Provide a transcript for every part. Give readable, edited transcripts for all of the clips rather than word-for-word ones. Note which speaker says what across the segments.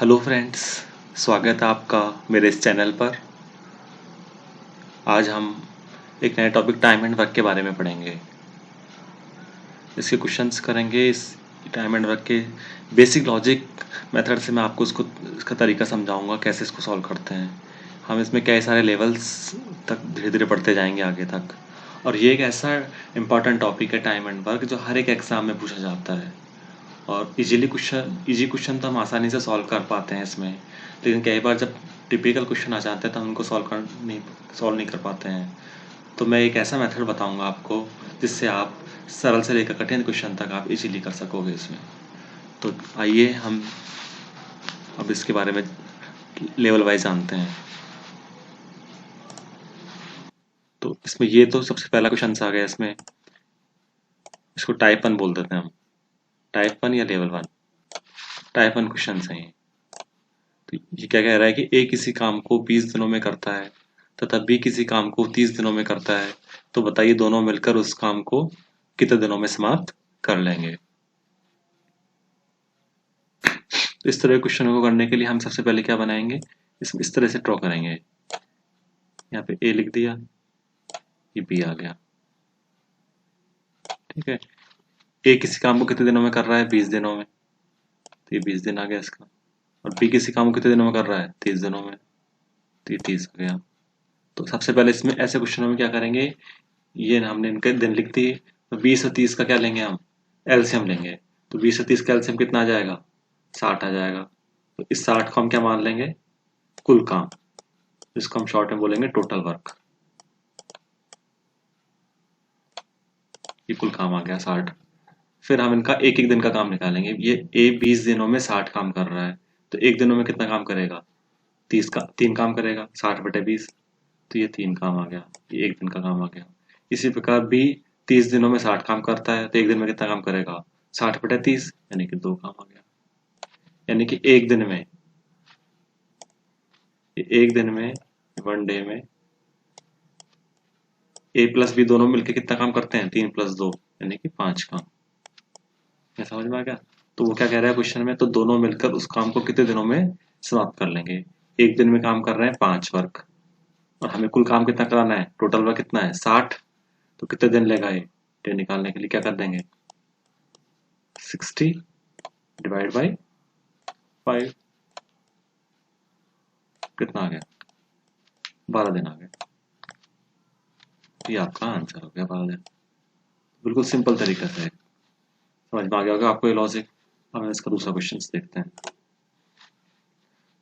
Speaker 1: Hello friends, स्वागत है आपका मेरे इस चैनल पर। आज हम एक नए टॉपिक टाइम एंड वर्क के बारे में पढ़ेंगे। इसके क्वेश्चंस करेंगे। इस टाइम एंड वर्क के बेसिक लॉजिक मेथड से मैं आपको इसका तरीका समझाऊंगा, कैसे इसको सॉल्व करते हैं। हम इसमें कई सारे लेवल्स तक धीरे धीरे पढ़ते जाएंगे आगे तक। और ये एक ऐसा इम्पॉर्टेंट टॉपिक है टाइम एंड वर्क, जो हर एक एग्ज़ाम में पूछा जाता है। और इजी क्वेश्चन तो हम आसानी से सॉल्व कर पाते हैं इसमें, लेकिन कई बार जब टिपिकल क्वेश्चन आ जाते हैं तो हम उनको सॉल्व नहीं कर पाते हैं। तो मैं एक ऐसा मेथड बताऊंगा आपको जिससे आप सरल से लेकर कठिन क्वेश्चन तक आप इजीली कर सकोगे इसमें। तो आइए हम अब इसके बारे में लेवल वाइज जानते हैं। तो इसमें ये तो सबसे पहला क्वेश्चन आ गया इसमें। इसको टाइप 1 बोल देते हैं हम। टाइप 1 या लेवल 1? टाइप 1 क्वेश्चन है ये। तो ये क्या कह रहा है कि ए किसी काम को 20 दिनों में करता है तथा बी किसी काम को 30 दिनों में करता है। तो बताइए दोनों मिलकर उस काम को कितने दिनों में समाप्त कर लेंगे। तो इस तरह के क्वेश्चन को करने के लिए हम सबसे पहले क्या बनाएंगे, इस तरह से ड्रॉ करेंगे। यहाँ पे ए लिख दिया, ये बी आ गया। ठीक है, ए किसी काम को कितने दिनों में कर रहा है, 20 दिनों में, तो ये 20 दिन आ गया इसका। और बी किसी काम को कितने दिनों में कर रहा है, 30 दिनों में, तो ये 30 आ गया। तो सबसे पहले इसमें ऐसे क्वेश्चनों में क्या करेंगे, ये ना हमने इनके दिन लिख दिए। तो 20 और 30 का क्या लेंगे हम, एलसीएम लेंगे। तो 20 और 30 का एलसीएम कितना आ जाएगा, 60 आ जाएगा। तो इस 60 को हम क्या मान लेंगे, कुल काम, जिसको हम शॉर्ट में बोलेंगे टोटल वर्क। ये कुल काम आ गया 60। फिर हम इनका एक एक दिन का काम निकालेंगे। ये ए 20 दिनों में 60 काम कर रहा है, तो एक दिनों में कितना काम करेगा, 3 काम करेगा, 60/20। तो ये 3 काम आ गया, ये एक दिन का काम आ गया। इसी प्रकार बी 30 दिनों में 60 काम करता है, तो एक दिन में कितना काम करेगा, 60/30, यानी कि 2 काम आ गया। यानी कि एक दिन में, वन डे में ए प्लस बी दोनों मिलकर कितना काम करते हैं, 3 + 2, यानी कि 5 काम। ये समझ में आ गया। तो वो क्या कह रहा है क्वेश्चन में, तो दोनों मिलकर उस काम को कितने दिनों में समाप्त कर लेंगे। एक दिन में काम कर रहे हैं 5 वर्क, और हमें कुल काम कितना कराना है, टोटल वर्क कितना है, 60। तो कितने दिन लेगा ये निकालने के लिए क्या कर देंगे, 60/5, कितना आ गया, 12 दिन आ गए। ये आपका आंसर हो गया, 12 दिन। बिल्कुल सिंपल तरीका से समझ में आ गया होगा आपको ये लॉजिक। अब हम इसका दूसरा क्वेश्चन देखते हैं।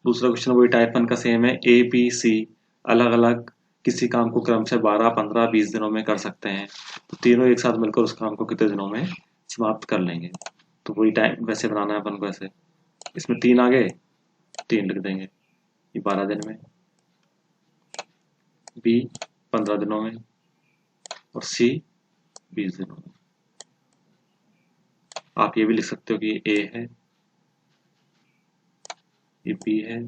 Speaker 1: दूसरा क्वेश्चन वही टाइप 1 का सेम है। ए बी सी अलग अलग किसी काम को क्रम से 12, 15, 20 दिनों में कर सकते हैं। तो तीनों एक साथ मिलकर उस काम को कितने दिनों में समाप्त कर लेंगे। तो वही टाइम वैसे बनाना है अपन को। ऐसे इसमें 3 आ गए, 3 लिख देंगे। ये 12 दिन में, बी 15 दिनों में, और सी 20 दिनों में। आप ये भी लिख सकते हो कि ये ए है, ये बी है,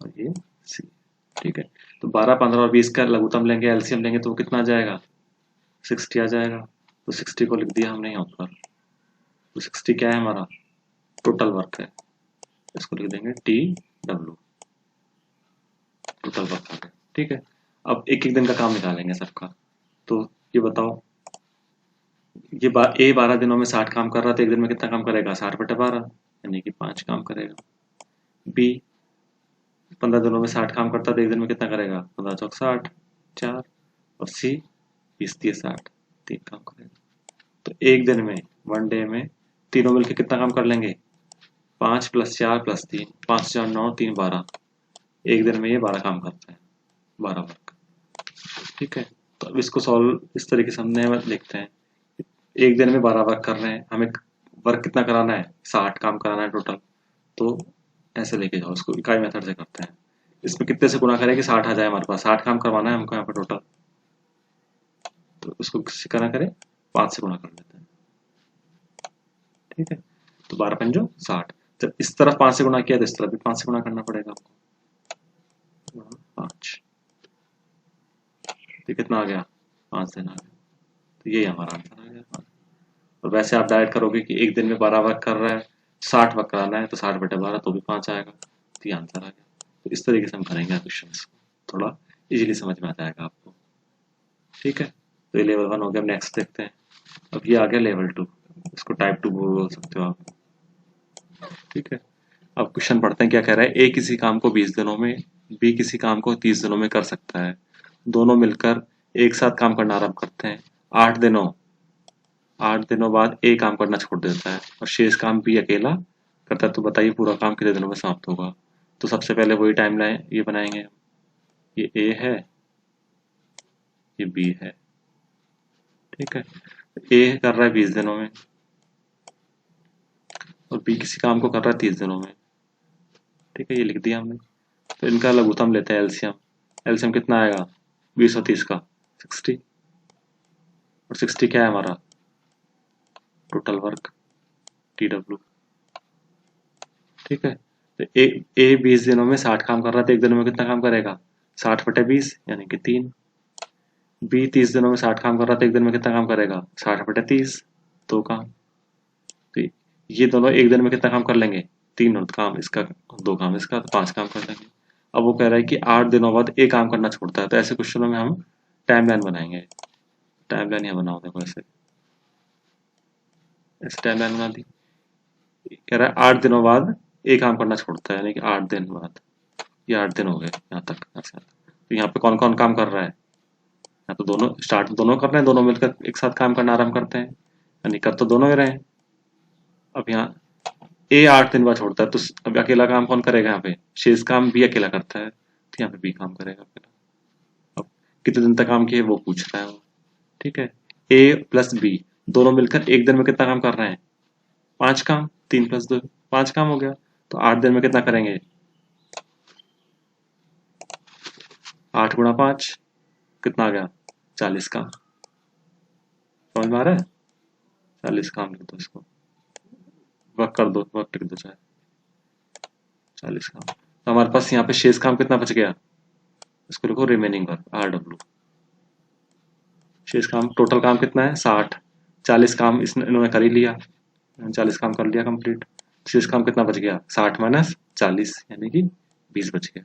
Speaker 1: और ये सी। ठीक है, तो 12, 15 और 20 का लघुत्तम लेंगे, एलसीएम लेंगे, तो वो कितना आ जाएगा, 60 आ जाएगा। तो 60 को लिख दिया हमने यहाँ पर। तो 60 क्या है हमारा, टोटल वर्क है। इसको लिख देंगे TW, टोटल वर्क हो गया। ठीक है, अब एक एक दिन का काम निकालेंगे सबका। तो ये बताओ, ये ए 12 दिनों में 60 काम कर रहा था, एक दिन में कितना काम करेगा, 60/12, यानी कि 5 काम करेगा। बी 15 दिनों में 60 काम करता था, एक दिन में कितना करेगा, 15 चौक 60, 4। और सी 20 30 60, 3 काम करेगा। तो एक दिन में, वन डे में, तीनों मिलकर कितना काम कर लेंगे, 5 + 4 + 3, 5 4 9, 3 12। एक दिन में ये 12 काम करता है, 12 वर्क। ठीक है, तो अब इसको सॉल्व इस तरीके से हमने देखते हैं। एक दिन में 12 वर्क कर रहे हैं, हमें वर्क कितना कराना है, 60 काम कराना है टोटल। तो ऐसे लेके जाओ, इसको इकाई मेथड से करते हैं। इसमें कितने से गुणा करें कि 60 आ जाए हमारे पास, 60 काम करवाना है हमको यहाँ पे टोटल। तो इसको किससे करना करें, 5 से गुणा कर लेते हैं। ठीक है, तो 12 पंजो 60। जब इस तरफ 5 से गुणा किया तो इस तरफ भी 5 से गुणा करना पड़ेगा आपको, 5। तो कितना आ गया, 5 दिन आ गया। तो ये हमारा आंसर आ गया। और वैसे आप डायरेक्ट करोगे कि एक दिन में 12 वर्क कर रहा है, 60 वक्त कराना है तो 60/12 तो भी 5 आएगा, तो ये आंसर आ गया। तो इस तरीके से हम करेंगे क्वेश्चन को, थोड़ा इजीली समझ में आ जाएगा आपको। ठीक है, तो ये लेवल 1 हो गया। नेक्स्ट देखते हैं। अब ये आ गया लेवल 2, इसको टाइप 2 बोल सकते हो आप। ठीक है, अब क्वेश्चन पढ़ते हैं क्या कह रहा है। ए किसी काम को 20 दिनों में, बी किसी काम को 30 दिनों में कर सकता है। दोनों मिलकर एक साथ काम करना आरंभ करते हैं। 8 दिनों 8 दिनों बाद ए काम करना छोड़ देता है और शेष काम बी अकेला करता है। तो बताइए पूरा काम कितने दिनों में समाप्त होगा। तो सबसे पहले वही टाइमलाइन ये बनाएंगे हम। ये ए है, ये बी है। ठीक है, ए कर रहा है 20 दिनों में और बी किसी काम को कर रहा है 30 दिनों में। ठीक है, ये लिख दिया हमने। तो इनका लघुत्तम लेते हैं, एलसीएम। एलसीएम कितना आएगा 20 और 30 का 60, और 60 क्या है हमारा टोटल वर्क TW। ठीक है, तो ए 20 दिनों में 60 काम कर रहा था, एक दिनों में कितना काम करेगा 60/20 यानी कि 3। बी 30 दिनों में 60 काम कर रहा था, एक दिन में कितना काम करेगा 60/30 2 काम। तो ये दोनों एक दिन में कितना काम कर लेंगे 3, और काम इसका 2 काम इसका, तो 5 काम कर लेंगे। अब वो कह रहा है कि 8 दिनों बाद एक काम करना छोड़ता है। तो ऐसे क्वेश्चनों में हम टाइमलाइन बनाएंगे। टाइमलाइन यहाँ बनाओ, देखो ऐसे ऐसे टाइमलाइन बना दी। कह रहा है 8 दिनों बाद एक काम करना छोड़ता है, यानी कि 8 दिन बाद। ये 8 दिन हो गए यहाँ तक, ऐसा। तो यहाँ पे कौन कौन काम कर रहा है, यहाँ तो दोनों स्टार्ट दोनों कर रहे हैं, दोनों मिलकर एक साथ काम करना आरम्भ करते हैं, यानी कर तो दोनों ही रहे हैं। अब यहाँ ए 8 दिन बाद छोड़ता है, तो अब अकेला काम कौन करेगा यहाँ पे, शेष काम बी अकेला करता है, तो यहाँ पे बी काम करेगा अकेला। अब कितने दिन तक काम किए वो पूछ रहा है वो। ठीक है, ए प्लस बी दोनों मिलकर एक दिन में कितना काम कर रहे हैं 5 काम, 3 + 2 5 काम हो गया। तो 8 दिन में कितना करेंगे 8 × 5 कितना आ गया 40 काम। समझ में आ रहा है, 40 काम लिख दो इसको, वर्क कर दो, वर्क लिख दो चाहे 40 काम। तो हमारे पास यहाँ पे शेष काम कितना बच गया, इसको लिखो रिमेनिंग वर्क RW। शेष काम टोटल काम कितना है 60, 40 काम इसने इन्होंने कर ही लिया, 40 काम कर लिया कंप्लीट। शेष काम कितना बच गया 60 - 40 यानी कि 20 बच गया।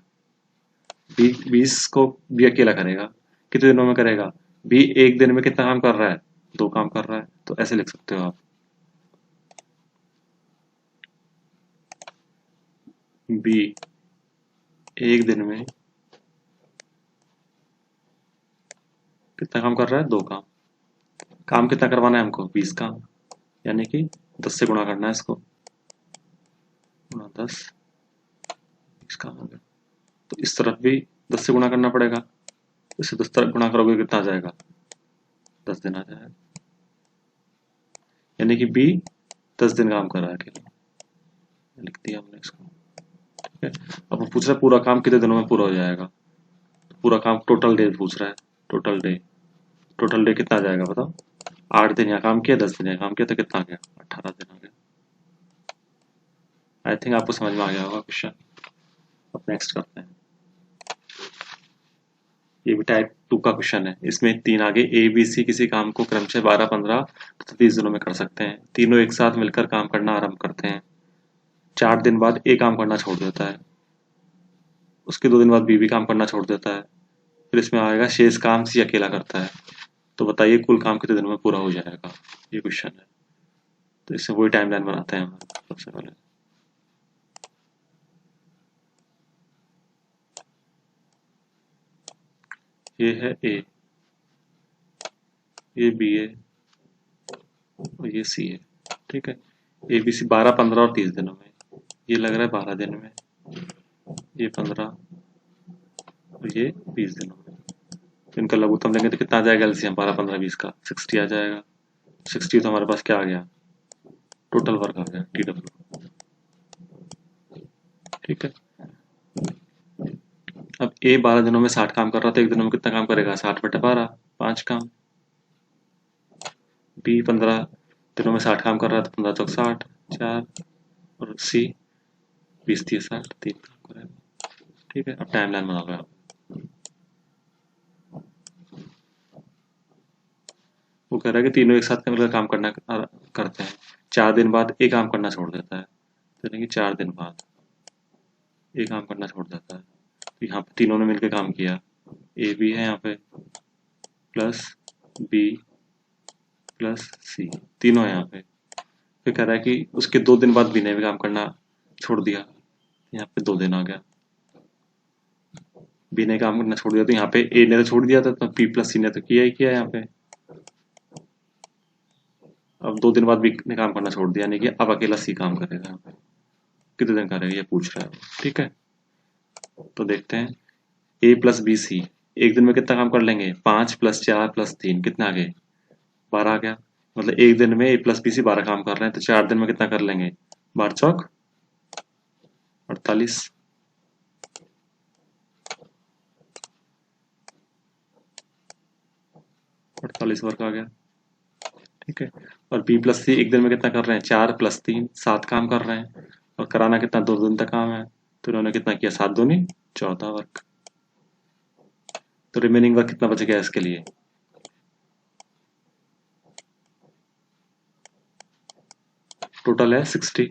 Speaker 1: 20 को बी अकेला करेगा, कितने दिनों में करेगा, बी एक दिन में कितना काम कर रहा है 2 काम कर रहा है। तो ऐसे लिख सकते हो आप, बी एक दिन में कितना काम कर रहा है 2 काम। काम कितना करवाना है हमको 20 काम, यानी कि 10 से गुणा करना है इसको, गुणा 10 20 काम हो गया। तो इस तरफ भी 10 से गुणा करना पड़ेगा, इससे 10 तरफ गुणा करोगे कितना आ जाएगा 10 दिन आ जाएगा, यानी कि बी 10 दिन काम कर रहा है अकेला, लिख दिया हमने इसको। ठीक है, अब वो पूछ रहा है पूरा काम कितने दिनों में पूरा हो जाएगा। तो पूरा काम टोटल डे पूछ रहा है, टोटल डे, टोटल डे कितना आ जाएगा बताओ। 8 दिन यहाँ काम किया, 10 दिन यहाँ काम किया, तो कितना आ गया 18 दिन आ गया। आई थिंक आपको समझ में आ गया होगा क्वेश्चन। अब नेक्स्ट करते हैं। ये भी टाइप 2 का क्वेश्चन है। इसमें 3 आगे ए बी सी किसी काम को क्रमशः 12 15 तथा 30 दिनों में कर सकते हैं। तीनों एक साथ मिलकर काम करना आरंभ करते हैं। 4 दिन बाद ए काम करना छोड़ देता है, उसके 2 दिन बाद बी भी काम करना छोड़ देता है। फिर इसमें आएगा शेष काम सी अकेला करता है। तो बताइए कुल काम कितने दिनों में पूरा हो जाएगा, ये क्वेश्चन है। तो इससे वही टाइमलाइन बनाते हैं हम सबसे पहले। ये है ए, ये बी है और ये सी है। ठीक है, ए बी सी 12 15 और 30 दिनों में। ये लग रहा है 12 दिन में, ये 15 और ये 20 दिनों में। तो इनका लघुत्तम लेंगे तो कितना आ जाएगा एलसीएम 12 15 20 का 60 आ जाएगा। 60 तो हमारे पास क्या आ गया टोटल वर्क आ गया TW। ठीक है, अब ए 12 दिनों में 60 काम कर रहा था, एक दिनों में कितना काम करेगा 60/12 5 काम। बी 15 दिनों में 60 काम कर रहा था, 15 चौक 60 4, और सी 20 30 60 3 काम करेगा। ठीक है, अब टाइम लाइन बना लो आप। वो कह रहा है कि तीनों एक साथ मिलकर काम करना करते हैं। 4 दिन बाद एक काम करना छोड़ देता है। यानी कि 4 दिन बाद ए काम करना छोड़ देता है। तो यहाँ पे तीनों ने मिलकर काम किया, ए बी है यहाँ पे प्लस बी प्लस सी, तीनों है यहाँ पे। फिर कह रहा है कि उसके 2 दिन बाद बी ने भी काम करना छोड़ दिया, यहाँ पे 2 दिन आ गया। बी ने काम करना छोड़ दिया तो यहाँ पे ए ने तो छोड़ दिया था, तो पी प्लस सी ने तो किया ही किया यहाँ पे। अब 2 दिन बाद बी ने काम करना छोड़ दिया, यानी कि अब अकेला सी काम करेगा यहाँ पे। कितने दिन करेगा ये पूछ रहा है, ठीक है। तो देखते हैं ए प्लस बी सी एक दिन में कितना काम कर लेंगे, 5 प्लस 4 प्लस 3 कितना आ गए, 12 आ गया। मतलब एक दिन में ए प्लस बी सी 12 काम कर रहे हैं, तो 4 दिन में कितना कर लेंगे, 12 चौक 48, 48 वर्क आ गया, ठीक है। और बी प्लस सी एक दिन में कितना कर रहे हैं, 4 प्लस 3 7 काम कर रहे हैं, और कराना कितना 2 दिन तक काम है, तो इन्होंने कितना किया 7 दूनी 14 वर्क। तो रिमेनिंग वर्क कितना बच गया इसके लिए, टोटल है 60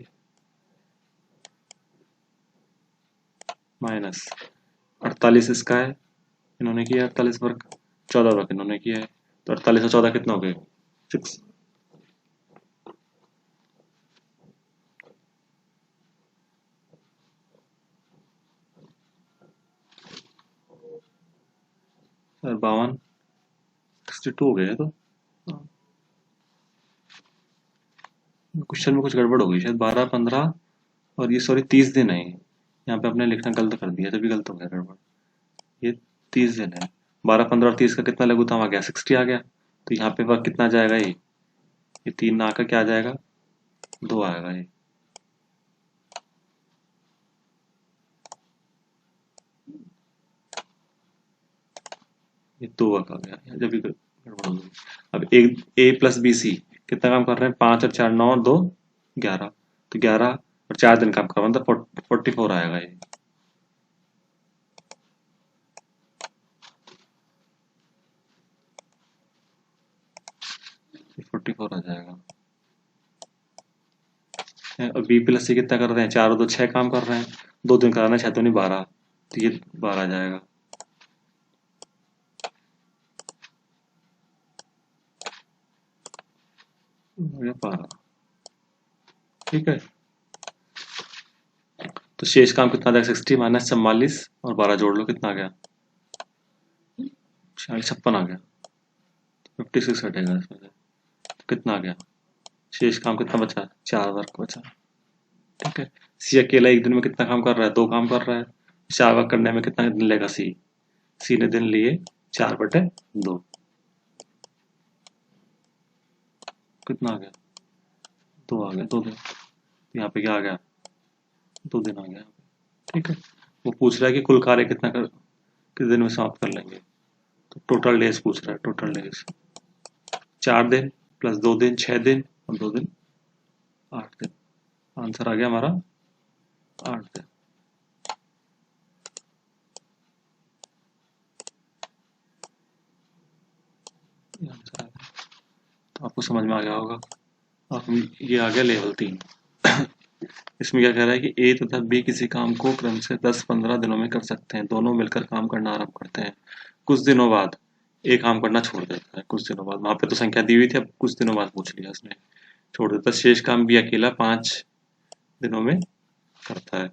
Speaker 1: माइनस 48 इसका है, इन्होंने किया 48 वर्क, 14 वर्क इन्होंने किया है, तो 48 और 14 कितना हो गए 6। सर 52 62 हो गया, तो क्वेश्चन में कुछ गड़बड़ हो गई शायद, 12 15 और ये सॉरी 30 दिन है, यहाँ पे अपने लिखना गलत कर दिया, तभी गलत हो गया गड़बड़। ये 30 दिन है, 12 15 और 30 का कितना लघुत्तम आ गया 60 आ गया, तो यहाँ पे वक्त कितना जाएगा, ये 3 ना आकर क्या आ जाएगा 2 आएगा, ये 2 वर्क आ गया, जब भी गड़बड़ हो गई। अब एक ए प्लस बी सी कितना काम कर रहे हैं, 5 और 4 9 और 2 11, तो 11 और 4 दिन काम कर, मतलब 44 आएगा ये। 44 आ जाएगा। और बी प्लस सी कितना कर रहे हैं, 4 और 2 6 काम कर रहे हैं, 2 दिन कराना 6 तो नहीं 12, तो ये 12 आ जाएगा। हो गया 12, ठीक है। तो शेष काम कितना आ जाएगा, 60 माइनस 44 और 12 जोड़ लो, कितना आ गया 56 आ गया, 56 हटेगा इसमें से, तो कितना आ गया, शेष काम कितना बचा, 4 वर्क बचा, ठीक है। सी अकेला एक दिन में कितना काम कर रहा है, 2 काम कर रहा है, 4 वर्क करने में कितना दिन लेगा सी, सी ने दिन लिए 4/2, कितना आ गया 2 आ गया, 2 दिन, यहाँ पे क्या आ गया 2 दिन आ गया, ठीक है। वो पूछ रहा है कि कुल कार्य कितना कर किस दिन में समाप्त कर लेंगे, तो टोटल डेज पूछ रहा है, टोटल डेज 4 दिन प्लस 2 दिन 6 दिन और 2 दिन 8 दिन, आंसर आ गया हमारा 8 दिन। ये आंसर आ गया, तो आपको समझ में आ गया होगा। अब ये आ गया लेवल 3। इसमें क्या कह रहा है कि ए तथा बी किसी काम को क्रम से 10-15 दिनों में कर सकते हैं, दोनों मिलकर काम करना आरंभ करते हैं, कुछ दिनों बाद ए काम करना छोड़ देता है, कुछ दिनों बाद, वहां पे तो संख्या दी हुई थी, अब कुछ दिनों बाद पूछ लिया उसने, छोड़ देता है। शेष काम बी अकेला 5 दिनों में करता है,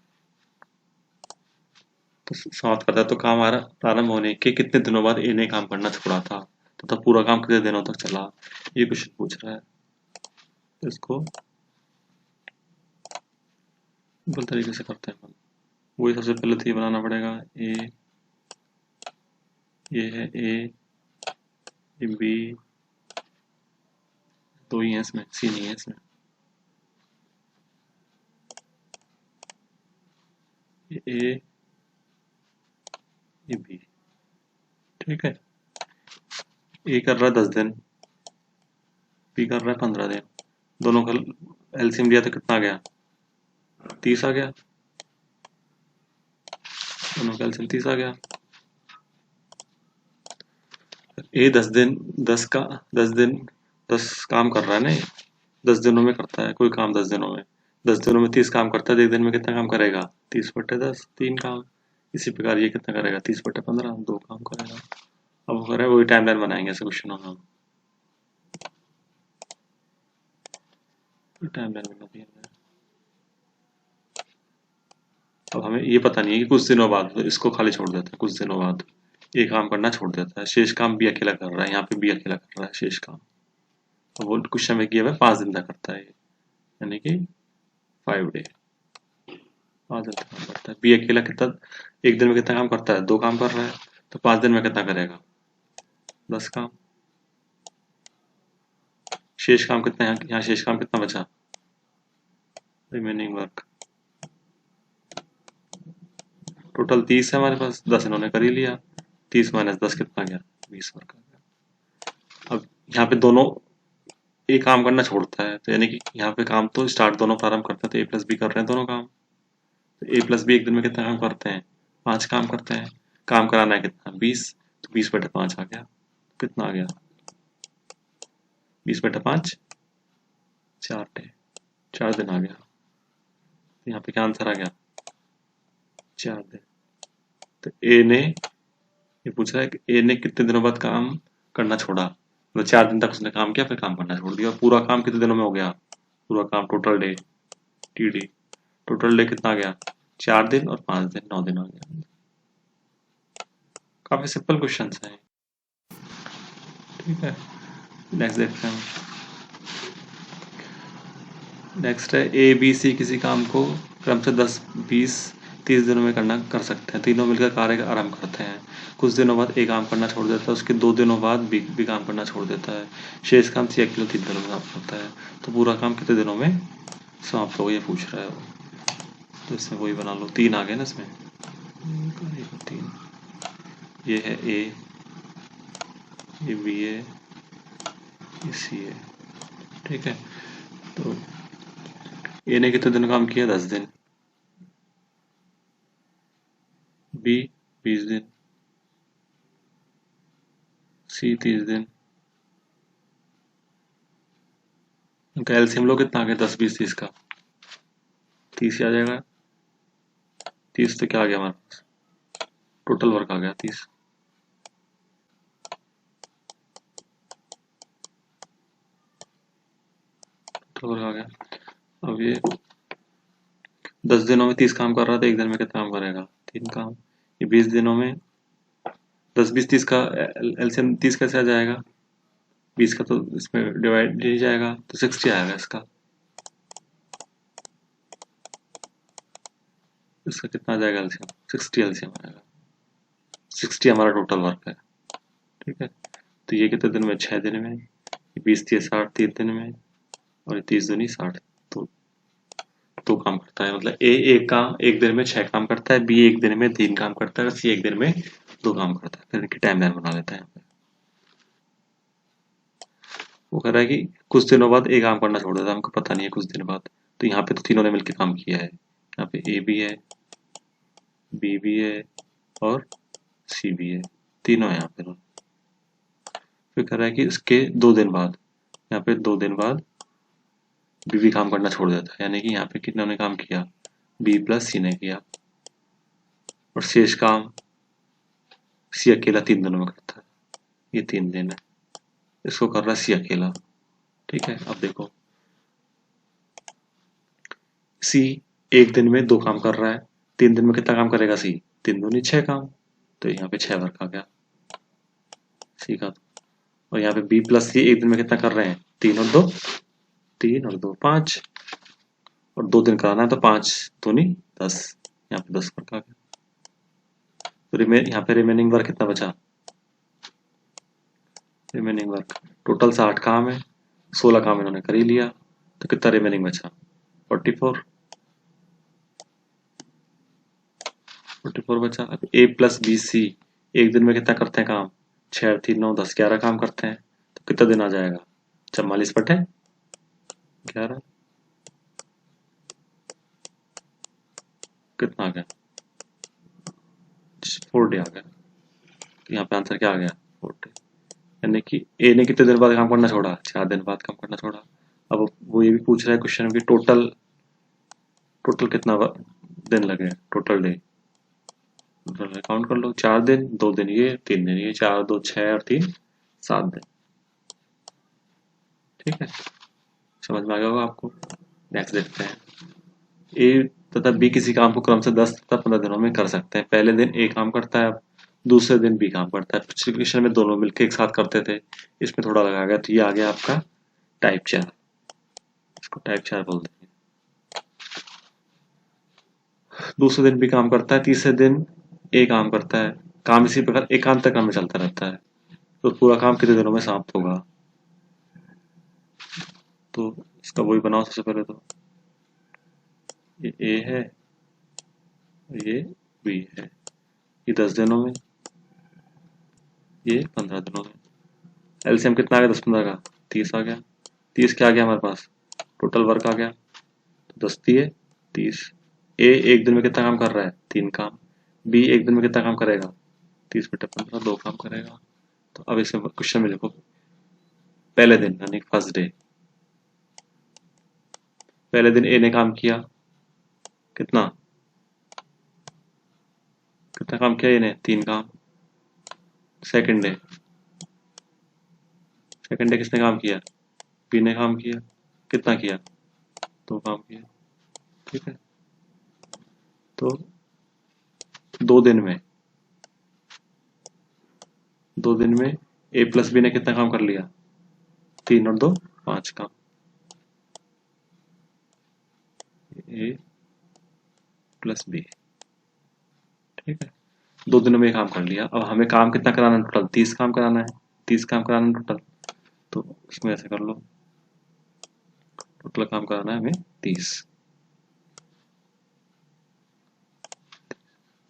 Speaker 1: तो समाप्त करता है। तो काम प्रारंभ होने के कितने दिनों बाद ए ने काम करना छोड़ा था, तो पूरा काम कितने दिनों तक चला, ये क्वेश्चन पूछ रहा है। तो इसको सिंपल तरीके से करते हैं, वही सबसे पहले तो ये बनाना पड़ेगा, ये है ए, ये बी, 2 ही है इसमें, सी नहीं है इसमें, ये ए, ये बी, ठीक है। ए कर रहा है 10 दिन, बी कर रहा है 15 दिन, दोनों का एलसीएम लिया तो कितना आ गया 30 आ गया, दोनों का एलसीएम 30 आ गया। ए 10 दिन 10 दिन 10 काम कर रहा है ना, 10 दिनों में करता है कोई काम, 10 दिनों में 10 दिनों में 30 काम करता है तो एक दिन में कितना काम करेगा? 30/10, 3 काम। इसी प्रकार ये कितना करेगा? 30/15, 2 काम करेगा। अब वो करेगा, वही टाइमलाइन बनाएंगे ऐसे क्वेश्चन में हम। टाइमलाइन बना दी हमने। अब हमें ये पता नहीं है कि कुछ दिनों बाद, तो इसको खाली छोड़ देते हैं, कुछ दिनों बाद ये काम करना छोड़ देता है, शेष काम बी अकेला कर रहा है, यहाँ पे बी अकेला कर रहा है शेष काम। तो वो क्वेश्चन में किया हुआ 5 दिन तक करता है ये, यानी कि 5 डे, 5 दिन तक काम करता है। बी अकेला कितना, एक दिन में कितना काम करता है? 2 काम कर रहा है, तो 5 दिन में कितना करेगा? 10 काम। शेष काम कितना है? यहाँ शेष काम कितना बचा? रिमेनिंग वर्क टोटल 30 है हमारे पास, 10 इन्होंने कर ही लिया। 30 - 10 कितना गया? 20 वर्क आ गया। अब यहाँ पे दोनों ए काम करना छोड़ता है, तो यानी कि यहाँ पे काम तो स्टार्ट दोनों प्रारंभ करते हैं, तो ए प्लस बी कर रहे हैं दोनों काम। तो ए प्लस बी एक दिन में कितना काम करते हैं? 5 काम करते हैं। काम कराना है कितना? 20, तो 20/5 आ गया। कितना आ गया? 20/5, 4 डे, 4 दिन आ गया। तो यहाँ पे क्या आंसर आ गया? 4 दिन। तो ए ने, ये पूछ रहा है कि ए ने कितने दिनों बाद काम करना छोड़ा, मतलब 4 दिन तक उसने काम किया, फिर काम करना छोड़ दिया। और पूरा काम कितने दिनों में हो गया? पूरा काम total day, TD, total day कितना आ गया? 4 दिन और 5 दिन, 9 दिन आ गया। काफी सिंपल क्वेश्चन है। ठीक है, नेक्स्ट देखते हैं। नेक्स्ट है ए बी सी किसी काम को क्रम से 10, 20, 30 दिनों में करना कर सकते हैं। तीनों मिलकर कार्य का आरंभ करते हैं। कुछ दिनों बाद ए काम करना छोड़ देता है, उसके 2 दिनों बाद बी काम करना छोड़ देता है। शेष काम सी अकेले 3 दिनों में समाप्त होता है। तो पूरा काम कितने दिनों में समाप्त होगा, ये पूछ रहा है वो। तो इसमें वही बना लो, 3 आ गए ना इसमें, 3। ये है ए, ये बी है, ये सी है। ठीक है, तो ए ने कितने दिन काम किया? 10 दिन। बी 20 दिन, सी 30 दिन। इनका एलसीएम लो, कितना आ गया? 10, 20, 30 का 30 ही आ जाएगा। 30 तो क्या आ गया हमारे पास? टोटल वर्क आ गया 30। टोटल वर्क आ गया। अब ये 10 दिनों में 30 काम कर रहा था, एक दिन में कितना काम करेगा? 3 काम। ये 20 दिनों में 10, 20, 30 का एलसीएम 30 कैसे आ जाएगा? 20 का तो इसमें डिवाइड ही जाएगा, तो 60 आएगा इसका। इसका कितना आ जाएगा एलसीएम? 60 एलसीएम आएगा। 60 हमारा टोटल वर्क है। ठीक है, तो ये कितने दिन में? 6 दिन में। 20 30 60, 3 दिन में। और ये 30 दूनी 60, तो 2 काम करता है। मतलब ए एक दिन में 6 काम करता है, बी एक दिन में 3 काम करता है, और सी एक दिन में 2 काम करता है। फिर इनकी टाइमलाइन बना लेते हैं यहाँ पे। वो कह रहा है कि कुछ दिनों बाद ए काम करना छोड़ देता है, हमको पता नहीं है कुछ दिन बाद। तो यहाँ पे तो तीनों ने मिलकर काम किया है। यहाँ पे ए भी है, बी भी है, और सी भी है, तीनों है यहाँ पे। फिर कह रहा है कि इसके 2 दिन बाद, यहाँ पे 2 दिन बाद बी भी काम करना छोड़ देता है, यानी कि यहाँ पे कितनों ने काम किया? बी प्लस सी ने किया। और शेष काम सी अकेला 3 दिनों में करता है, ये 3 दिन है। इसको कर रहा है सी अकेला। ठीक है, अब देखो, सी एक दिन में 2 काम कर रहा है, 3 दिन में कितना काम करेगा सी? 3 दूनी 6 काम। तो यहाँ पे 6 वर्क आ गया सी का। और यहाँ पे बी प्लस सी एक दिन में कितना कर रहे हैं? 3 और 2, 3 और 2 5, और 2 दिन कराना है, तो 5 दूनी 10, यहाँ पे 10 वर्क आ गया। तो यहाँ पे रिमेनिंग वर्क कितना बचा? रिमेनिंग वर्क टोटल 60 काम है, 16 काम इन्होंने कर ही लिया, तो कितना रिमेनिंग बचा? 44, 44 बचा। अब ए प्लस बी सी एक दिन में कितना करते हैं काम? 6 3 9 10 11 काम करते हैं, तो कितना दिन आ जाएगा? 44/11, कितना आ गया? 4 डे आ गया। तो यहाँ पे आंसर क्या आ गया? 4 डे। यानी कि ए ने कितने दिन बाद काम करना छोड़ा? 4 दिन बाद काम करना छोड़ा। अब वो ये भी पूछ रहा है क्वेश्चन में कि टोटल टोटल कितना दिन लगे, टोटल डे, टोटल काउंट कर लो, 4 दिन, 2 दिन ये, 3 दिन ये, 4 2 6 और 3 7 दिन। ठीक है, समझ में आ गया होगा आपको। नेक्स्ट देखते हैं। ए तथा बी किसी काम को क्रम से 10 तथा 15 दिनों में कर सकते हैं। पहले दिन ए काम करता है, दूसरे दिन बी काम करता है। पिछले क्वेश्चन में दोनों मिलकर एक साथ करते थे, इसमें थोड़ा लगा गया, तो ये आ गया आपका टाइप 4। इसको टाइप 4 बोल देंगे। दूसरे दिन भी काम करता है, तीसरे दिन ए काम करता है। काम इसी प्रकार एकांतर क्रम में चलता रहता है। तो पूरा काम कितने दिनों में समाप्त होगा? तो इसका वही बनाओ सबसे पहले तो। ये ए है, ये बी है, ये 10 दिनों में, ये 15 दिनों में। एलसीएम कितना आ गया 10-15 का? 30 आ गया। 30 क्या आ गया हमारे पास? टोटल वर्क आ गया। तो 10 दिए 30। ए एक दिन में कितना काम कर रहा है? 3 काम। बी एक दिन में कितना काम करेगा? 30/15, 2 काम करेगा। तो अब इसमें क्वेश्चन में लिखो पहले दिन यानी फर्स्ट डे। पहले दिन ए ने काम किया कितना? कितना काम किया इन्हें? 3 काम। सेकंड डे, सेकंड डे किसने काम किया? बी ने काम किया। कितना किया? 2 काम किया। ठीक है, तो 2 दिन में, 2 दिन में ए प्लस बी ने कितना काम कर लिया? 3 और 2 5 काम। ए प्लस बी, ठीक है, 2 दिनों में काम कर लिया। अब हमें काम कितना कराना है टोटल? 30 काम कराना है। 30 काम कराना है टोटल, तो इसमें ऐसे कर लो, टोटल काम कराना है हमें 30।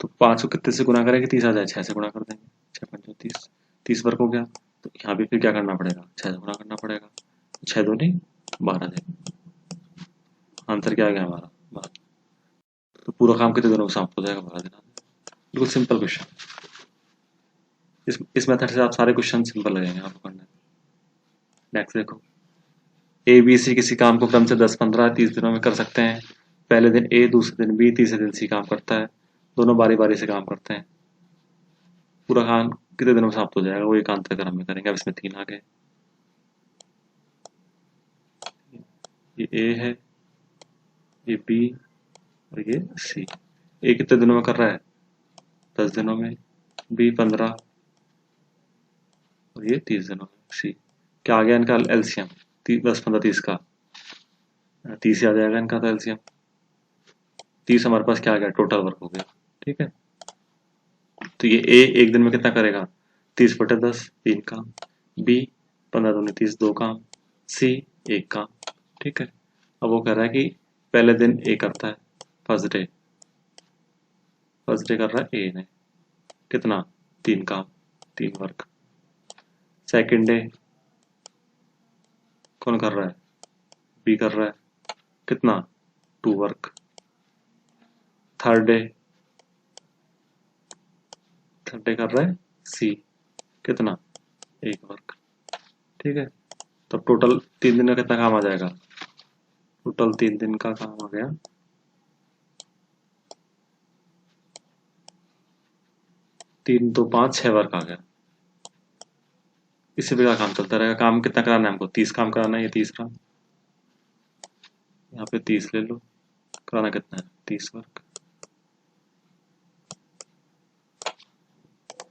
Speaker 1: तो 5 को कितने से गुना करेंगे 30 आ जाए? 6 से गुना कर देंगे। 6 5 30, 30 वर्क हो गया। तो यहाँ भी फिर क्या करना पड़ेगा? 6 से गुना करना पड़ेगा। 6 2 नहीं 12 दिन। आंसर क्या आ गया हमारा? 12। तो पूरा काम कितने दिनों में समाप्त हो जाएगा? 12 दिन। बिल्कुल सिंपल क्वेश्चन। इस मेथड से आप सारे क्वेश्चन सिंपल लगेंगे आपको करने। नेक्स्ट देखो, ए बी सी किसी काम को क्रम से 10 15 30 दिनों में कर सकते हैं। पहले दिन ए, दूसरे दिन बी, तीसरे दिन सी काम करता है। दोनों बारी बारी से काम करते हैं। पूरा काम कितने दिनों में समाप्त हो जाएगा? वो एकांतर क्रम में करेंगे। अब इसमें 3 आ गए। ये ए है, ये बी और ये सी। ए कितने दिनों में कर रहा है? 10 दिनों में। बी 15 और ये 30 दिनों में। सी क्या आ गया इनका एलसीएम? 10 15 30 का 30 ही आ जाएगा इनका तो एलसीएम। 30 हमारे पास क्या आ गया? टोटल वर्क हो गया। ठीक है, तो ये ए एक दिन में कितना करेगा? 30/10 3 काम। बी 15 दूनी 30 2 काम। सी 1 काम। ठीक है, अब वो कह रहा है कि पहले दिन ए करता है, फर्स्ट डे, फर्स्ट डे कर रहा है ए ने कितना? 3 काम, 3 वर्क। सेकंड डे कौन कर रहा है? बी कर रहा है कितना? 2 work. Third day, third day कर रहा है सी कितना? 1 वर्क। ठीक है, तो टोटल 3 दिन का कितना काम आ जाएगा? टोटल 3 दिन का काम आ गया 3 2 5 6 वर्क आ गया। इसी प्रकार काम चलता रहेगा। काम कितना कराना है हमको? 30 काम कराना है। ये 30 काम, यहाँ पे 30 ले लो। कराना कितना है? 30 वर्क।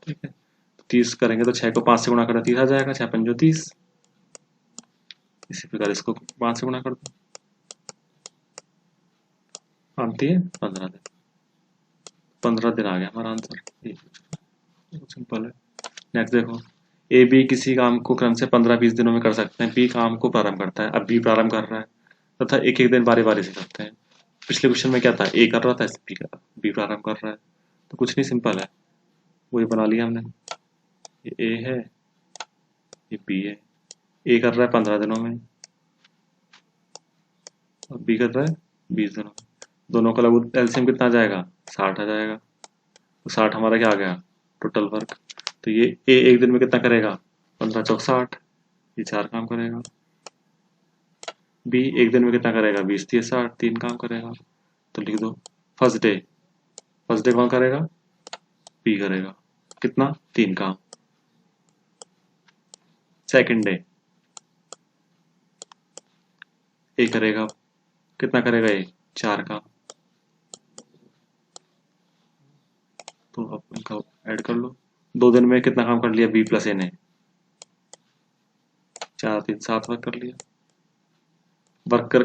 Speaker 1: ठीक है, 30 करेंगे तो 6 को 5 से गुणा करें 30 आ जाएगा। 6 5 30। इसी प्रकार इसको 5 से गुणा कर दो, आती है 15 दिन। 15 दिन आ गया हमारा आंसर। सिंपल है। नेक्स्ट देखो, ए बी किसी काम को क्रम से 15 20 दिनों में कर सकते हैं। बी काम को प्रारंभ करता है, अब बी प्रारंभ कर रहा है तथा एक एक दिन बारी बारी से करते हैं। पिछले क्वेश्चन में क्या था? ए कर रहा था, बी प्रारंभ कर रहा है। तो कुछ नहीं, सिंपल है, वही बना लिया हमने। ये ए है, ये बी है। ए कर रहा है 15 दिनों में और बी कर रहा है 20 दिनों में। दोनों का लगभग एलसीएम कितना आ जाएगा? 60 आ जाएगा। तो 60 हमारा क्या आ गया? Total work. तो ये ए एक दिन में कितना करेगा? 15 चौक 60, ये 4 काम करेगा। बी एक दिन में कितना करेगा? 20 30 60, 3 काम करेगा। तो लिख दो फर्स्ट डे। फर्स्ट डे कौन करेगा? बी करेगा। कितना? 3 काम। सेकंड डे ए करेगा। कितना करेगा? ए 4 काम। तो अब इनका ऐड कर लो। 2 दिन में कितना काम कर लिया बी प्लस ए ने? 4 3 7 वर्क कर लिया।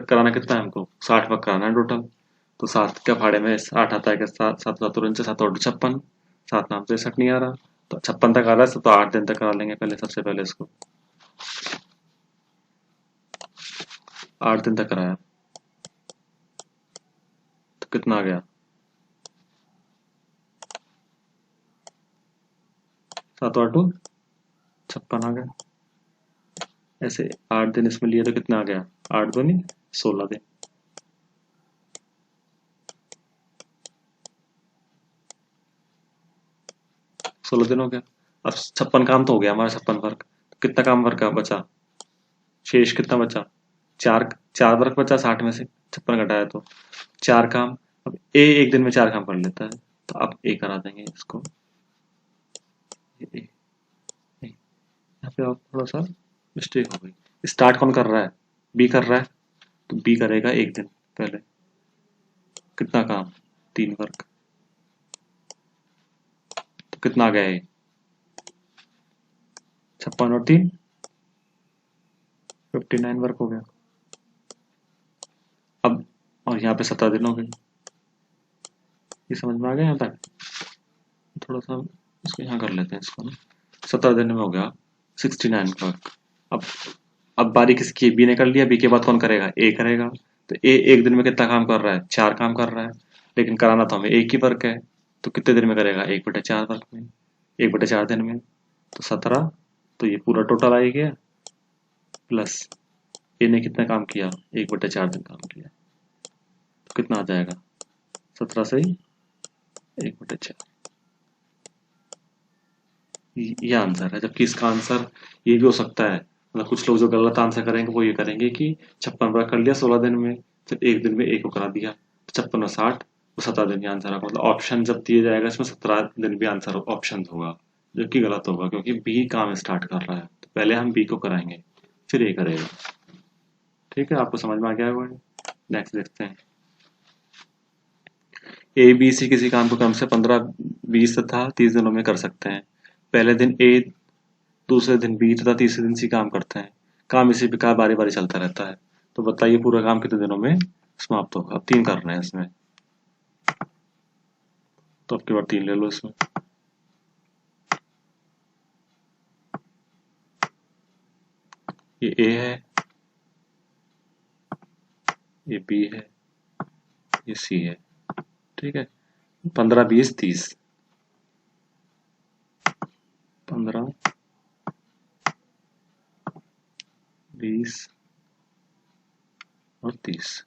Speaker 1: कराना कितना है हमको? 60 वर्क कराना है टोटल। तो 7 के फाड़े में 8 आता है कि 7 7 7 और 7 और 56। 7 नाम से 61 नहीं आ रहा, तो 56 तक आ रहा है, तो 8 दिन तक करा लेंगे पहले, सबसे पहले इसको 8 दिन तक कराया तो कितना आ गया? 7 8 56 आ गया। ऐसे 8 दिन इसमें लिए तो कितना आ गया? 8 दूनी 16 दिन। 16 दिन हो गया। अब 56 काम तो हो गया हमारा, 56 वर्क। कितना काम वर्क का बचा? शेष कितना बचा? 4 4 वर्क बचा 60 में से, 56 घटाया तो 4 काम। अब ए एक दिन में 4 काम कर लेता है, तो अब ए करा देंगे इसको। ए, ए, यहाँ पे और थोड़ा सा मिस्टेक हो गई। स्टार्ट कौन कर रहा है? बी कर रहा है, तो बी करेगा एक दिन पहले। कितना काम? 3 वर्क। तो कितना आ गया? ये 56 और 3 59 वर्क हो गया। अब और यहाँ पे 17 दिन हो गए। ये समझ में आ गया यहाँ तक? थोड़ा सा इसको यहाँ कर लेते हैं इसको ना। 17 दिन में हो गया 69 वर्क। अब अब बारी किसकी है? बी ने कर लिया। बी के बाद कौन करेगा? ए करेगा। तो ए एक दिन में कितना काम कर रहा है? 4 काम कर रहा है, लेकिन कराना तो हमें एक ही वर्क है। तो कितने दिन में करेगा? 1/4 वर्क में, 1/4 दिन में। तो 17, तो ये पूरा टोटल आ ही गया, प्लस ए ने कितना काम किया? 1/4 दिन काम किया। तो कितना आ जाएगा? 17 से ही 1/4। ये आंसर है। जबकि इसका आंसर ये भी हो सकता है, मतलब कुछ लोग जो गलत आंसर करेंगे वो ये करेंगे कि 56 बार कर लिया 16 दिन में, तो एक दिन में एक को करा दिया, तो 56 और 60 वो 17 दिन का आंसर होगा। मतलब ऑप्शन जब दिया जाएगा इसमें 17 दिन भी आंसर ऑप्शन होगा, जो कि गलत होगा, क्योंकि बी काम स्टार्ट कर रहा है, तो पहले हम बी को कराएंगे फिर ए करेगा। ठीक है, आपको समझ में आ गया होगा। नेक्स्ट देखते हैं। ए बी सी किसी काम को कम से 15 20 तथा 30 दिनों में कर सकते हैं। पहले दिन ए, दूसरे दिन बी तथा तीसरे दिन सी काम करते हैं। काम इसी प्रकार बारी बारी चलता रहता है। तो बताइए पूरा काम कितने दिनों में समाप्त होगा? अब 3 कर रहे हैं इसमें, तो अब की बार 3 ले लो इसमें। ये ए है, ये बी है, ये सी है। ठीक है, 15 20 30, 15 20 और 30।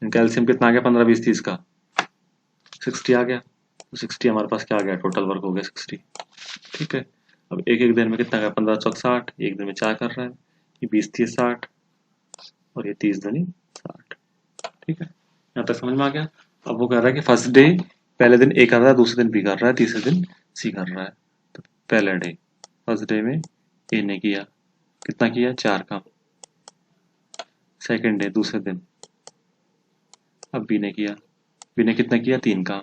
Speaker 1: इनका एलसीएम कितना आ गया? 15 20 30 का 60 आ गया। तो 60 हमारे पास क्या आ गया? टोटल वर्क हो गया 60। ठीक है, अब एक एक दिन में कितना गया? 15 चौक 60, एक दिन में 4 कर रहा है। ये 20 30 60 और ये 30 दूनी 60। ठीक है, यहाँ तक समझ में आ गया। अब वो कह रहा है कि फर्स्ट डे, पहले दिन ए कर रहा है, दूसरे दिन बी कर रहा है, तीसरे दिन सी कर रहा है। तो पहले डे, फर्स्ट डे में ए ने किया, कितना किया? 4 काम। सेकंड डे, दूसरे दिन, अब बी ने किया, बी ने कितना किया? 3 काम।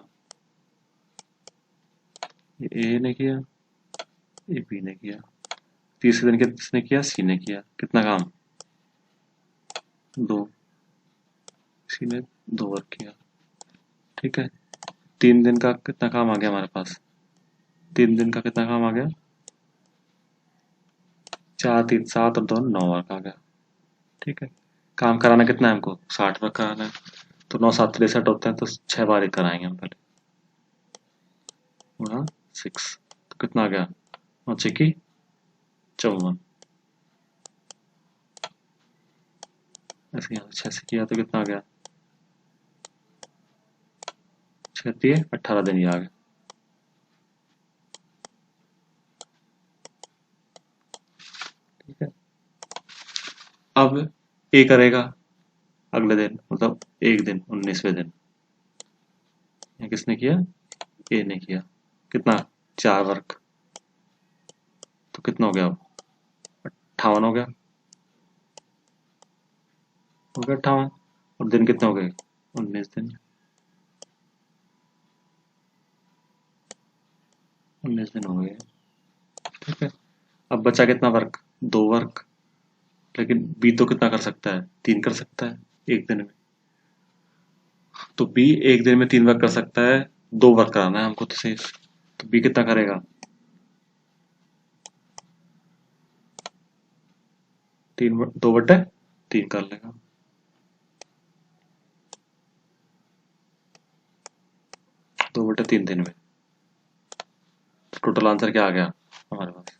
Speaker 1: ये ए ने किया, ये बी ने किया। तीसरे दिन किसने किया? सी ने किया, कितना काम? 2। सी ने 2 वर्क किया। ठीक है, 3 दिन का कितना काम आ गया हमारे पास? 3 दिन का कितना काम आ गया? 4 3 7 और 2 9 वर्क आ गया। ठीक है, काम कराना कितना है हमको? 60 वर्क कराना है। तो 9 7 63 होते हैं, तो 6 बार एक कराएंगे हम पहले, गुणा 6। तो कितना आ गया? 9 6 54। ऐसे यहाँ 6 से किया तो कितना आ गया? 6 3 18 दिन ये आ गया। ठीक है, अब ए करेगा अगले दिन, मतलब एक दिन 19वें दिन। ये किसने किया? ए ने किया। कितना? 4 वर्क। तो कितना हो गया अब? 58 हो गया। हो गया 58। और दिन कितने हो गए? 19 दिन। 19 दिन हो गए। ठीक है। अब बचा कितना वर्क? 2 वर्क। लेकिन बी तो कितना कर सकता है? 3 कर सकता है एक दिन में। तो बी एक दिन में 3 वर्क कर सकता है। 2 वर्क कराना है हमको तो सिर्फ। तो बी कितना करेगा? 2/3 कर लेगा। 2/3 दिन में। तो टोटल आंसर क्या आ गया हमारे पास?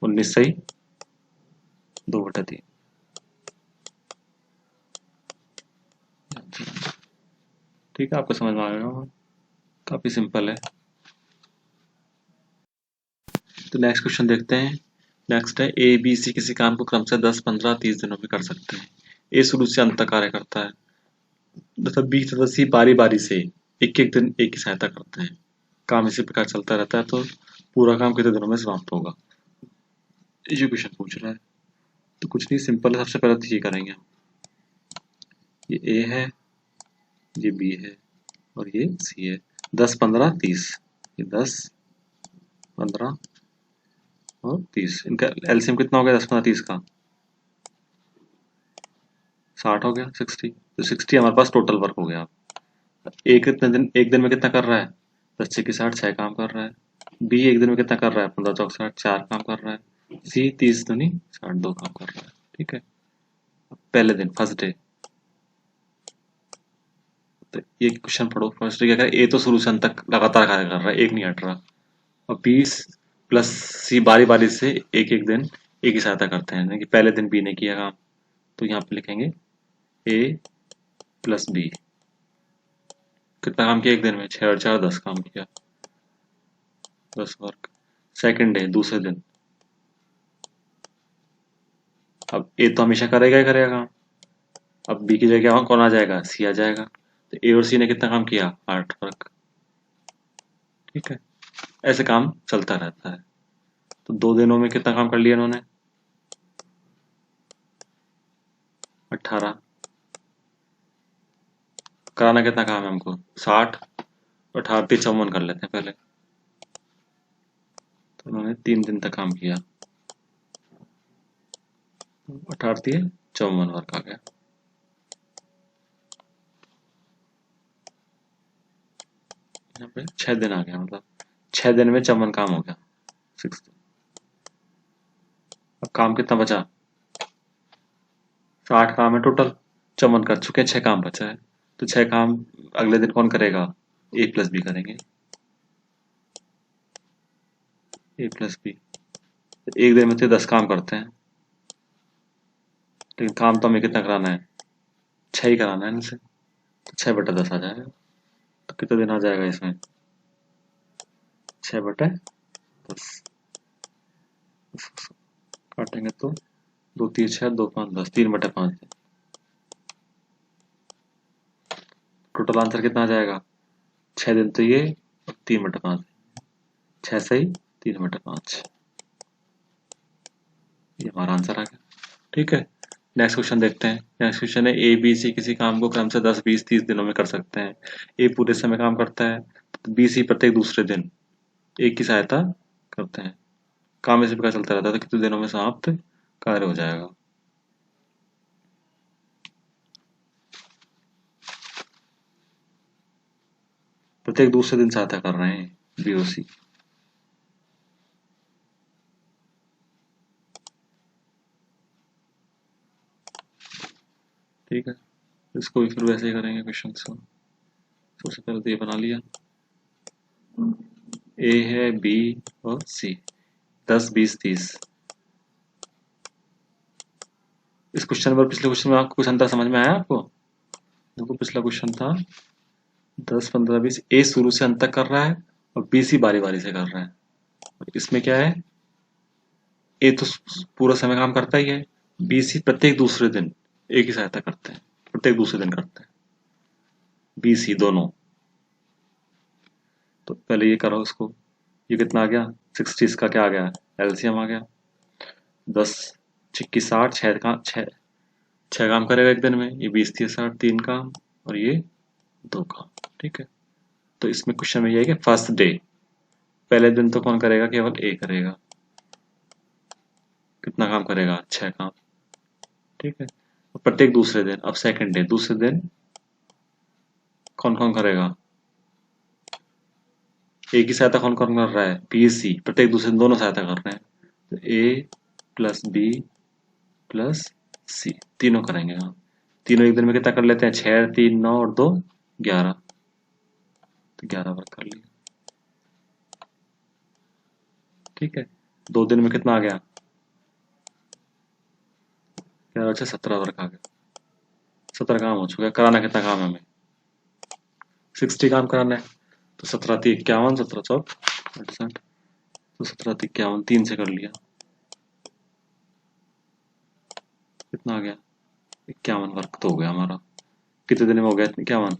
Speaker 1: 19 सही। 2/3। ठीक है, आपको समझ में आ गया होगा। काफी सिंपल है। तो नेक्स्ट क्वेश्चन देखते हैं। नेक्स्ट है ए बी सी किसी काम को क्रमशः 10, 15, 30 दिनों में कर सकते हैं। ए शुरू से अंत तक कार्य करता है तथा बी सदस्य बारी बारी से एक एक दिन एक की सहायता करते हैं। काम इसी प्रकार चलता रहता है तो पूरा काम कितने दिनों में समाप्त होगा? ये क्वेश्चन पूछ रहा है। तो कुछ नहीं, सिंपल है। सबसे पहले तो ये करेंगे हम। ये ए है, ये बी है और ये सी है। 10, 15, 30। ये 10, 15 और 30। इनका एलसीएम कितना हो गया? 10, 15, 30 का 60 हो गया, 60। तो 60 हमारे पास टोटल वर्क हो गया। एक कितने दिन, एक दिन में कितना कर रहा है? 10 6 60, 6 काम कर रहा है। बी एक दिन में कितना कर रहा है? 15 चौक 60, 4 काम कर रहा है। सी 30 दूनी 60, 2 काम कर रहा है। ठीक है। पहले दिन फर्स्ट डे। तो ये क्वेश्चन पढ़ो। फर्स्ट डे क्या करे? ए तो शुरू से अंत तक लगातार कार्य कर रहा है, एक नहीं हट रहा। और बी प्लस सी बारी बारी से एक एक दिन एक ही सहायता करते हैं। यानी कि पहले दिन बी ने किया काम, तो यहाँ पे लिखेंगे ए प्लस बी। कितना काम किया एक दिन में? 6 और 4 10 काम किया। 10 वर्क। सेकंड डे, दूसरे दिन। अब ए तो हमेशा करेगा ही करेगा काम। अब बी की जगह वहां कौन आ जाएगा? सी आ जाएगा। तो ए और सी ने कितना काम किया? 8 वर्क। ठीक है। ऐसे काम चलता रहता है। तो 2 दिनों में कितना काम कर लिया इन्होंने? 18। कराना कितना काम है हमको? 60। 18 54 कर लेते हैं पहले। तो उन्होंने 3 दिन तक काम किया। 18 54 वर्क आ गया। यहाँ पे 6 दिन आ गया, मतलब 6 दिन में 54 काम हो गया। 6। अब काम कितना बचा? 60 काम है टोटल। 54 कर चुके हैं, 6 काम बचा है। तो 6 काम अगले दिन कौन करेगा? ए प्लस बी करेंगे। ए प्लस बी। एक दिन में तो 10 काम करते हैं, लेकिन काम तो हमें कितना कराना है? 6 ही कराना है इनसे। तो 6/10 आ जाएगा। तो कितना दिन आ जाएगा इसमें? 6/10। काटेंगे तो 2 3 6 2 5 10, 3/5। टोटल आंसर कितना आ जाएगा? 6 दिन तो ये, और 3/5। 6 सही, 3/5। ये हमारा आंसर आ गया। ठीक है। नेक्स्ट क्वेश्चन देखते हैं। नेक्स्ट क्वेश्चन है ए बी सी किसी काम को क्रम से 10 20 30 दिनों में कर सकते हैं। ए पूरे समय काम करता है, बी सी प्रत्येक दूसरे दिन एक की सहायता करते हैं। काम इसी प्रकार चलता रहता है तो कितने दिनों में समाप्त कार्य हो जाएगा? प्रत्येक दूसरे दिन सहायता कर रहे हैं बी और सी। ठीक है। इसको भी फिर वैसे ही करेंगे क्वेश्चन को। सबसे पहले तो ये बना लिया। ए है, बी और सी। 10 20 30। इस क्वेश्चन पर पिछले क्वेश्चन में आपको कुछ अंतर समझ में आया आपको? देखो पिछला क्वेश्चन था 10 15 20, ए शुरू से अंत तक कर रहा है और बी सी बारी बारी से कर रहा है। और इसमें क्या है? ए तो पूरा समय काम करता ही है, बी सी प्रत्येक दूसरे दिन एक ही सहायता करते हैं, प्रत्येक दूसरे दिन करते हैं बी सी दोनों। तो पहले ये करो इसको, ये कितना आ गया 60, इसका क्या आ गया एलसीएम आ गया 10 छिक्की 60, छः काम करेगा एक दिन में, ये 20 थी 60 3 काम और ये 2 काम। ठीक है, तो इसमें क्वेश्चन में ये है कि फर्स्ट डे, पहले दिन तो कौन करेगा, केवल ए करेगा, कितना काम करेगा 6 काम। ठीक है, तो प्रत्येक दूसरे दिन, अब सेकंड डे, दूसरे दिन कौन कौन करेगा, ए की सहायता कौन कौन कर रहा है, बी सी, प्रत्येक दूसरे दिन दोनों सहायता कर रहे हैं, तो ए प्लस बी प्लस सी, तीनों करेंगे हम। तीनों एक दिन में कितना कर लेते हैं, 6 3 9 और 2 11, तो 11 वर्क कर लिया। ठीक है, 2 दिन में कितना आ गया, 11 अच्छा 17 वर्क आ गया, 17 काम हो चुका है। कराना कितना काम है हमें, 60 काम कराना है, तो 17 थी 51, 17 चौक 68, तो 17 थी 51, 3 से कर लिया, कितना आ गया 51 वर्क तो हो गया हमारा। कितने दिन में हो गया 51,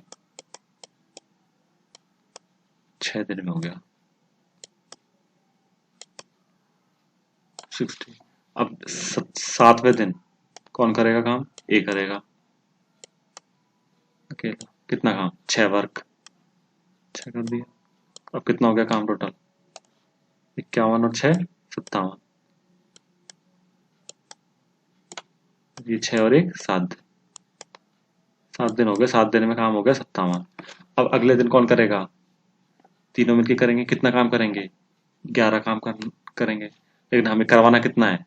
Speaker 1: 6 दिन में हो गया 60। अब 7वें दिन कौन करेगा काम, ए करेगा अकेला, कितना काम 6 वर्क, 6 कर दिया। अब कितना हो गया काम टोटल, 51 और 6 57, ये 6 और 1 7, 7 दिन हो गए, 7 दिन में काम हो गया 57। अब अगले दिन कौन करेगा, तीनों मिलकर करेंगे, कितना काम करेंगे 11 काम करेंगे, लेकिन हमें करवाना कितना है,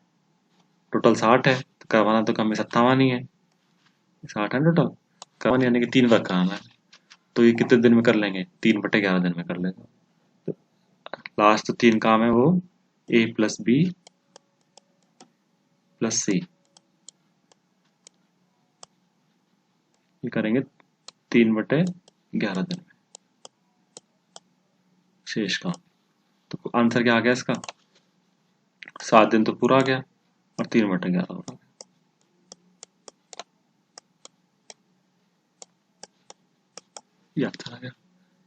Speaker 1: टोटल 60 है, तो करवाना तो हमें 57 ही है, 60 है टोटल, करवाना यानी कि 3 वर्क कराना है, तो ये कितने दिन में कर लेंगे, 3/11 दिन में कर लेंगे। तो लास्ट 3 काम है वो ए प्लस बी प्लस सी, ये करेंगे 3/11 दिन में शेष काम। तो आंसर क्या आ गया इसका, 7 दिन तो पूरा आ गया और 3/11 हो गया। ये आंसर आ गया,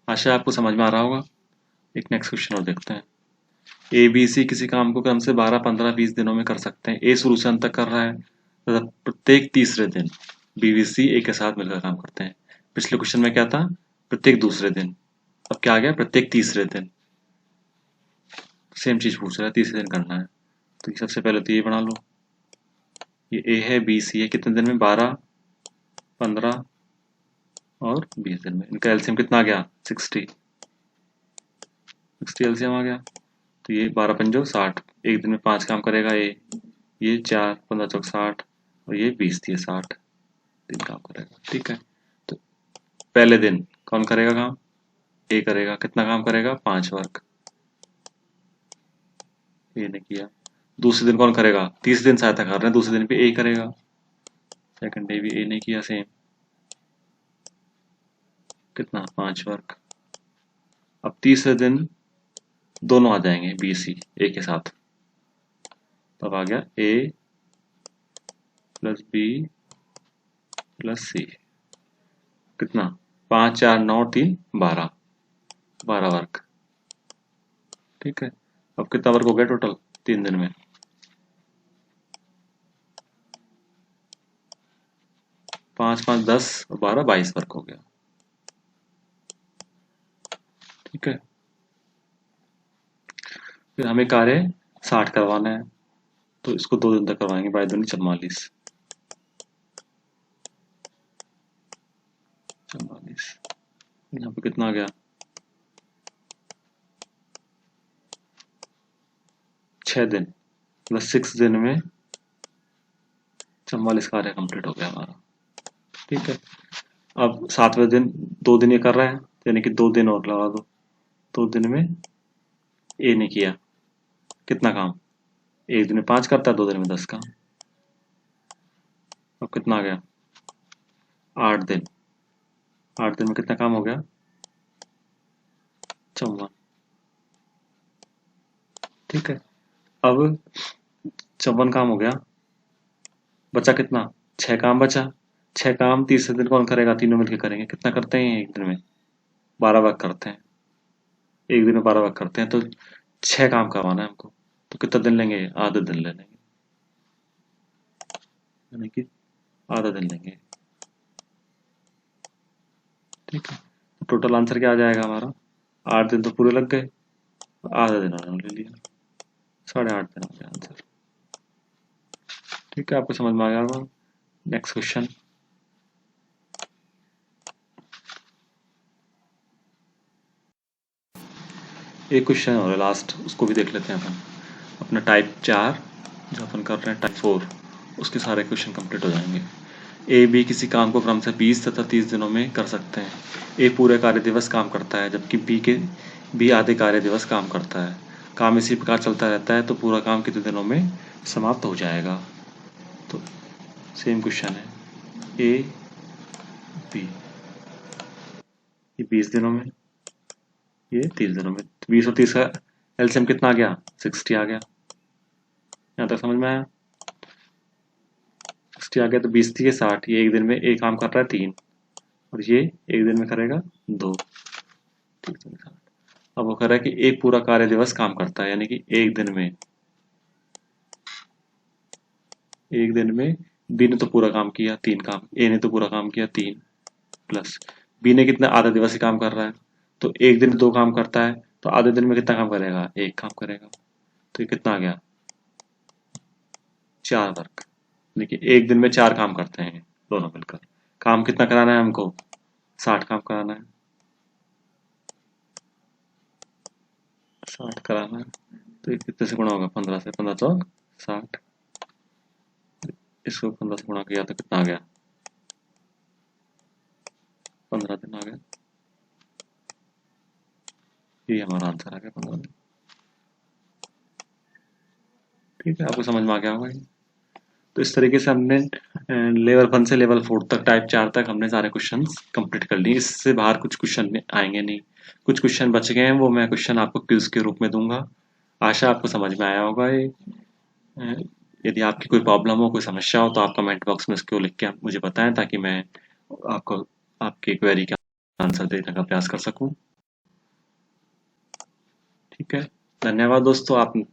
Speaker 1: आशा आपको समझ में आ रहा होगा। एक नेक्स्ट क्वेश्चन और देखते हैं। ए बी सी किसी काम को क्रम से 12 15 20 दिनों में कर सकते हैं। ए शुरू से अंत तक कर रहा है तथा प्रत्येक तीसरे दिन बी वी सी ए के साथ मिलकर काम करते हैं। पिछले क्वेश्चन में क्या था, प्रत्येक दूसरे दिन, अब क्या आ गया प्रत्येक तीसरे दिन, सेम चीज पूछ रहा है, तीसरे दिन करना है। तो सबसे पहले तो ये बना लो, ये ए है बी सी है, कितने दिन में 12 15 और 20 दिन में। इनका एलसीएम कितना आ गया 60 एलसीएम आ गया। तो ये 12 पंजो 60, एक दिन में 5 काम करेगा ये 4 15 चौक 60 और ये 20 थी 60 दिन काम करेगा। ठीक है, तो पहले दिन कौन करेगा काम, ए करेगा, कितना काम करेगा 5 वर्क, ए ने किया। दूसरे दिन कौन करेगा, तीसरे दिन सहायता कर रहे हैं, दूसरे दिन भी ए करेगा, सेकंड डे भी ए ने किया सेम, कितना 5 वर्क। अब तीसरे दिन दोनों आ जाएंगे बी सी ए के साथ, तब आ गया ए प्लस बी प्लस सी, कितना 5 4 9 3 12 वर्क। ठीक है, अब कितना वर्क हो गया टोटल 3 दिन में, 5 5 10 और 12 22 वर्क हो गया। ठीक है, फिर हमें कार्य 60 करवाना है, तो इसको 2 दिन तक करवाएंगे, 22 दूनी 44, यहाँ पे कितना आ गया 6 दिन प्लस 6 दिन में 44 कार्य कंप्लीट हो गया हमारा। ठीक है, अब 7वें दिन 2 दिन ये कर रहा है, यानी कि 2 दिन और लगा दो, 2 दिन में ए ने किया कितना काम, एक दिन में 5 करता है, 2 दिन में 10 काम। अब कितना आ गया 8 दिन, 8 दिन में कितना काम हो गया 54। ठीक है, अब 54 काम हो गया, बचा कितना 6 काम बचा, 6 काम तीसरे दिन कौन करेगा, तीनों मिलकर करेंगे, कितना करते हैं एक दिन में 12 वर्क करते हैं, एक दिन में 12 वर्क करते हैं तो 6 काम करवाना है हमको, तो कितना दिन लेंगे? आधा दिन ले लेंगे, यानी कि आधा दिन लेंगे। ठीक है, तो टोटल आंसर क्या आ जाएगा हमारा? 8 दिन तो पूरे लग गए, आधा दिन उन्होंने ले लिया, 8.5 दिन हो गया आंसर। ठीक है, आपको समझ में आ गया होगा। Next question. एक क्वेश्चन और है लास्ट, उसको भी देख लेते हैं अपन। अपना टाइप 4 जो अपन कर रहे हैं, टाइप 4 उसके सारे क्वेश्चन कंप्लीट हो जाएंगे। ए बी किसी काम को क्रम से 20 तथा 30 दिनों में कर सकते हैं। ए पूरे कार्य दिवस काम करता है, जबकि बी आधे कार्य दिवस काम करता है। काम इसी प्रकार चलता रहता है, तो पूरा काम कितने दिनों में समाप्त हो जाएगा? तो सेम क्वेश्चन है, ए बी, ये 20 दिनों में, ये 30 दिनों में। 20 और 30 का एलसीएम कितना आ गया? 60 आ गया। यहाँ तक समझ में आया? 60 आ गया, तो 20 थी ये 60, ये एक दिन में एक काम कर रहा है 3, और ये एक दिन में करेगा 2। ठीक है, अब वो कह रहा है कि एक पूरा कार्य दिवस काम करता है, यानी कि एक दिन में बी ने तो पूरा काम किया 3 काम, ए ने तो पूरा काम किया 3, प्लस बी ने कितना आधा दिवस ही काम कर रहा है, तो एक दिन 2 काम करता है, तो आधे दिन में कितना काम करेगा? 1 काम करेगा। तो ये कितना आ गया? 4 वर्क, यानी कि एक दिन में 4 काम करते हैं दोनों मिलकर। काम कितना कराना है हमको? 60 काम कराना है, 60 कराना है। तो ये कितने से गुणा होगा? 15 से, 15 चौक 60, इसको 15 से गुणा किया तो कितना आ गया? 15 दिन आ गया। ये हमारा आंसर आ गया, 15 दिन। ठीक है, आपको समझ में आ गया होगा ये। तो इस तरीके से हमने लेवल 1 से लेवल 4 तक, टाइप 4 तक हमने सारे क्वेश्चंस कंप्लीट कर लिए। इससे बाहर कुछ क्वेश्चन आएंगे नहीं, कुछ क्वेश्चन बच गए हैं, वो मैं क्वेश्चन आपको क्विज के रूप में दूंगा। आशा आपको समझ में आया होगा ये। अ, यदि आपकी कोई प्रॉब्लम हो, कोई समस्या हो, तो आप कमेंट बॉक्स में इसको लिख के मुझे बताएं, ताकि मैं आपको आपकी क्वेरी का आंसर देने का प्रयास कर सकूं। ठीक है, धन्यवाद दोस्तों, आपने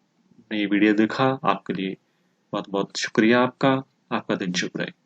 Speaker 1: ये वीडियो देखा, आपके लिए बहुत बहुत शुक्रिया आपका। आपका दिन शुभ रहे।